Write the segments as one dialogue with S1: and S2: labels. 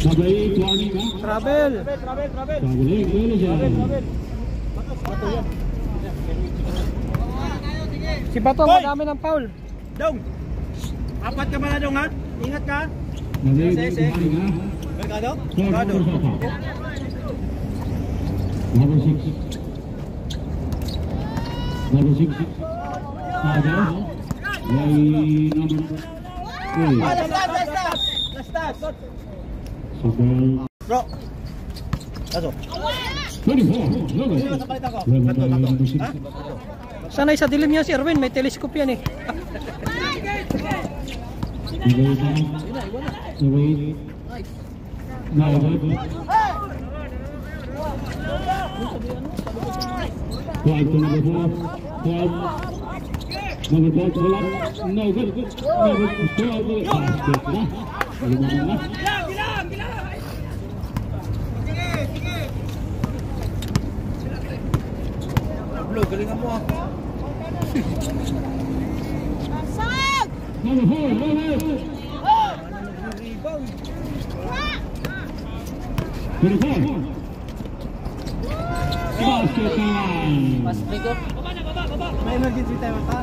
S1: Sabay tuwani ka?
S2: Travel.
S1: Traveling, dulu dyan.
S2: Si Bato, madami ng foul.
S3: Dong! Apat ka muna dong ha? Ingat ka!
S1: Sabay tuwani ka?
S3: Mercado?
S1: Mercado. Number 6. Number 6. Ada. Yay number 3.
S3: Last.
S1: Sabay.
S3: Bro! Aso?
S1: 24. Number 6.
S2: Sanay sa dilim niya si Erwin, may telescope yan eh.
S1: Sabay ka? Sabay. Number 12 to number 4. 12. Number 12 to left. No good. Number 12. Basket na. Alimanan na.
S3: Bilang! Sige! Pablo, galingan mo ha.
S1: Number 4. Number 24. Basket time.
S2: Mas Rico.
S3: May emergency time pa?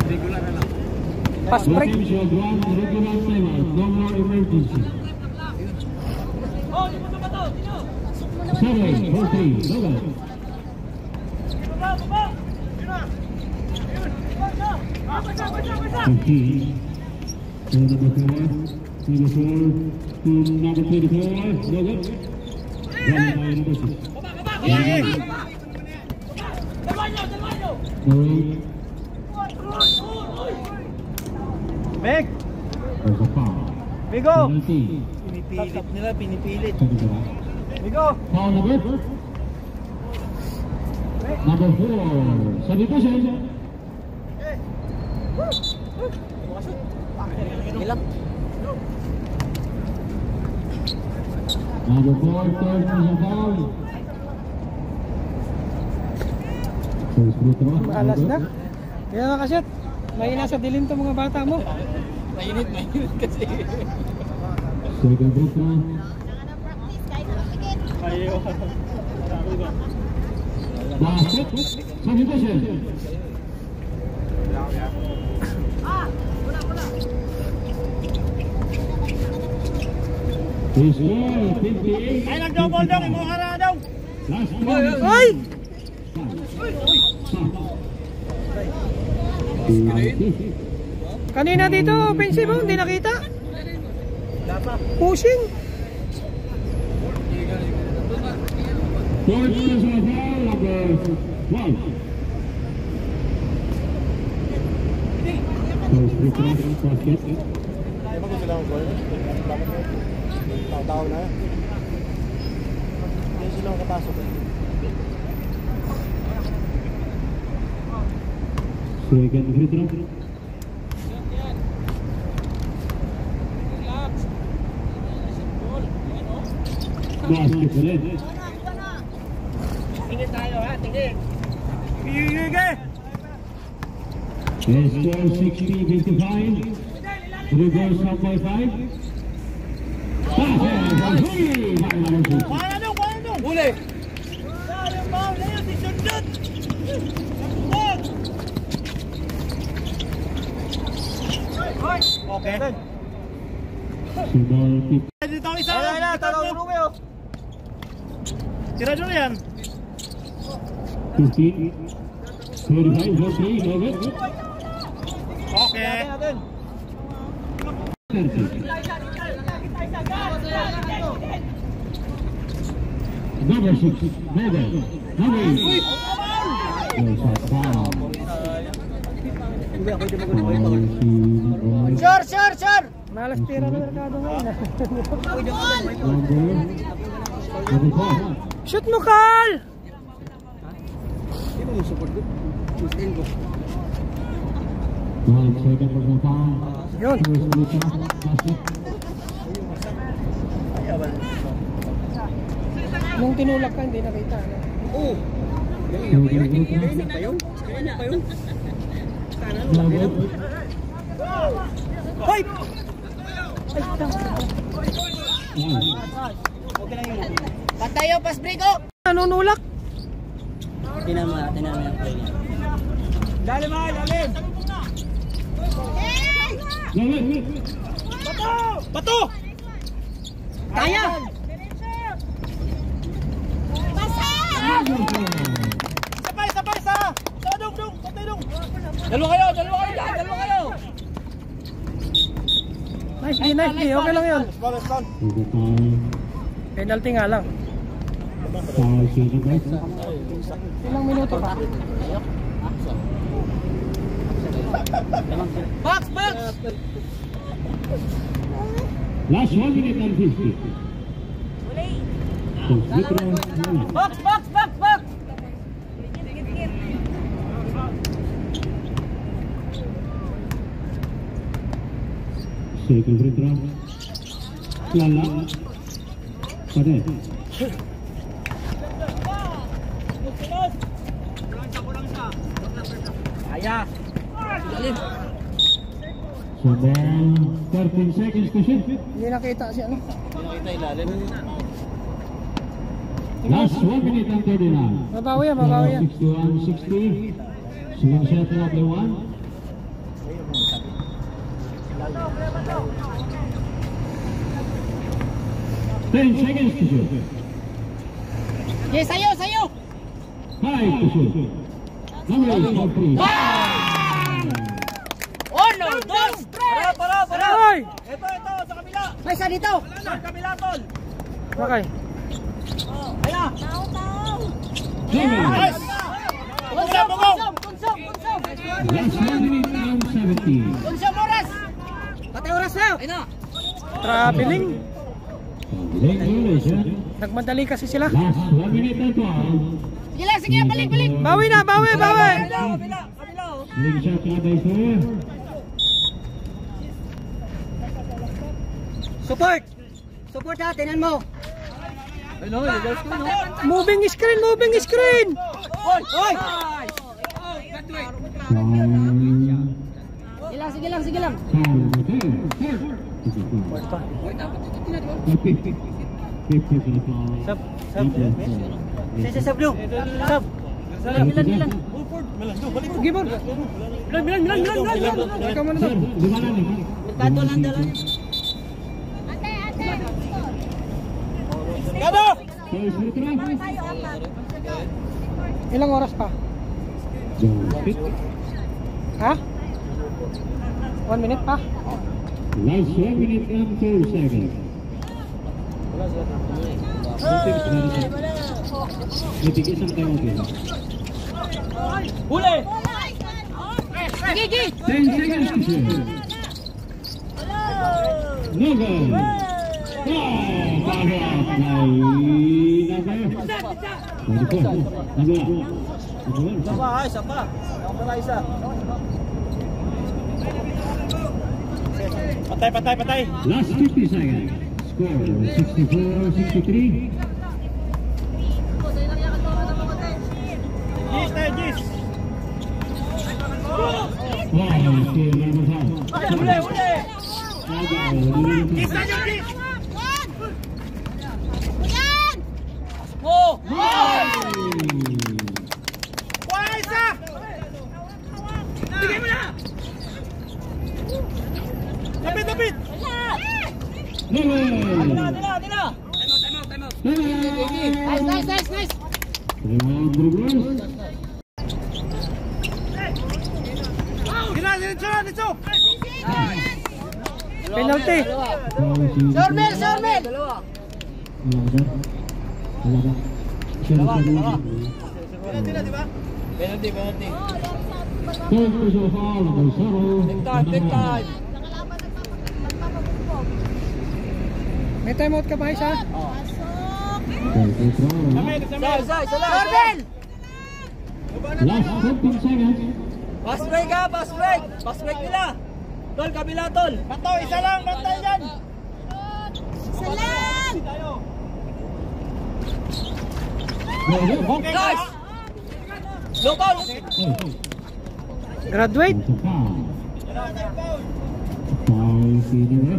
S3: Regular na lang.
S2: Pass break.
S1: Regular timeout. No more emergency. 7, 4-3. Logan. Number 4. Number 24. Logan. Number 6.
S3: Meg!
S1: There's a foul.
S3: Bigo!
S1: Penalty.
S3: Pinipilit. Bigo!
S1: Foul number 4. Sa deposition.
S2: Ilang?
S1: Number 4, third is a foul. First free throw.
S2: Maalas na. Kaya mga kasyat, may nasa dilim to mga bata mo.
S3: Mainit kasi.
S1: Second free throw.
S3: Ayaw.
S1: Basket. Sa deposition. He scored 58.
S3: Ay, nag-double dong! Imuhara daw!
S1: Last one.
S2: Ay! Kanina dito, offensive hindi nakita. Pushing.
S1: Third personal foul, number 12. First free throw, basket.
S3: Bago sila ang goal. Tao na. Hindi sila makapasok.
S1: Second free throw. Basket ulit.
S3: Tingin tayo ha, tingin. Sige!
S1: Score 60-55. Reverse number 5.
S3: Para dong! Huli! Sayang ba? Layo, si Sundot! Okay. Dito ang isa. Ay, tawag mo kayo. Tira dyan yan.
S1: 15. 35, 43, no good.
S3: Okay.
S1: Number 6, Mega. Number 8. There's a foul.
S3: Sure!
S2: Malas tira na Mercado ngayon.
S1: Number 4.
S2: Shoot mo, Carl!
S3: Hindi mo support ko. Sustain ko.
S1: 12 seconds for the foul.
S2: Yun.
S1: First free throw, basket.
S2: Nung tinulak ka, hindi nakita.
S3: Oo.
S1: Second free throw.
S3: Kaya na pa yun?
S1: No good.
S3: Hoy!
S4: Patayo, pas break oh!
S2: Nanunulak.
S4: Tinan mo yung play niya.
S3: Dali mga, dali! Bato!
S4: Kaya!
S3: Sabay! Dong! Dalawa kayo dyan!
S2: Nice D. Okay lang yun. Penalty nga lang. Ilang minuto pa?
S4: Box!
S1: Last 1 minute and 50.
S4: Box!
S1: Second free throw. Lala. Pade.
S3: Kaya!
S1: So ball 13 seconds to shoot.
S2: Hindi nakita si ano.
S1: Last 1 minute and 39.
S2: Mabawi yan.
S1: 61-60. Swing shot number 1. Ten seconds to shoot.
S4: Yes, sayo!
S1: 5 to shoot. Number 3.
S4: Uno, dos, tres!
S3: Para!
S2: Hoy!
S3: Ito, sa kabila!
S4: May isa dito!
S3: Sa kabila, tol!
S2: Okay.
S3: Ayan!
S1: Yes!
S4: Konsum!
S1: Last 1 minute and 70.
S4: Konsum oras! Patay oras na! Ayun na!
S2: Traveling.
S1: Late violation.
S2: Nagmadali kasi sila.
S1: Last 1 minute and 12.
S4: Sige, balik!
S2: Bawi na!
S3: Kabila!
S1: Swing shot number 4.
S4: Support ha, tinan mo!
S2: Moving screen!
S3: Hoy!
S4: Sige lang! Sab blue! Sab! Milan!
S2: Gibor! Milan! Ikaw muna doon.
S4: Merkado lang dala.
S3: Gado!
S2: Ilang oras pa? Ha? 1 minute pa?
S1: Last 1 minute and 2 seconds. Natigisan tayo dito.
S3: Huli!
S4: Gigi!
S1: 10 seconds to shoot. No goal.
S3: Isa pa. Isa. Patay.
S1: Last 50 seconds. Score 64-63.
S3: Gis!
S1: Wow, still number 5.
S3: Huli!
S1: Gis!
S4: Oh!
S3: Wala isa! Bigay mo na! Tapit! Nila!
S4: Nice!
S3: Dito!
S2: Penalty.
S4: Sormel!
S3: Penalty, di ba? Penalty.
S1: Take time.
S2: May timeout ka pa isa?
S4: Sormel!
S1: Last 15 seconds.
S3: Pass break ha! Pass break nila! Tol, kabila tol! Bato, isa lang! Bantay dyan!
S4: Salang!
S3: Okay, guys! Low ball!
S2: Graduate.
S1: Foul sino ba?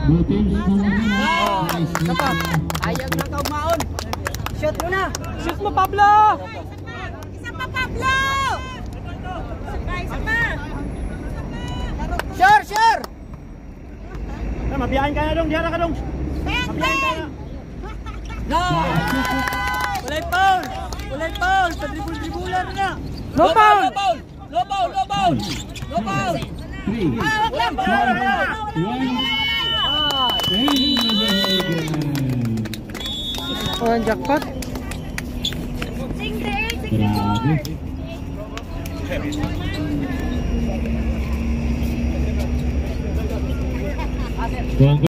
S1: Butin sa
S3: Dapat. Ayag na ka umaon. Shoot mo na.
S2: Shoot mo, Pablo!
S4: Isa pa, Pablo! Isa pa!
S3: Sure!
S2: Mabiyahin ka na dong, diyan ka dong.
S4: Ben! Ben!
S3: No! Kulay foul! Kulay foul! Sa dribble-dribbler na!
S2: No foul!
S3: No foul! No foul! No foul!
S1: 3, 1,
S2: Oh, ang jackpot.
S4: Sing there!
S1: Grabe.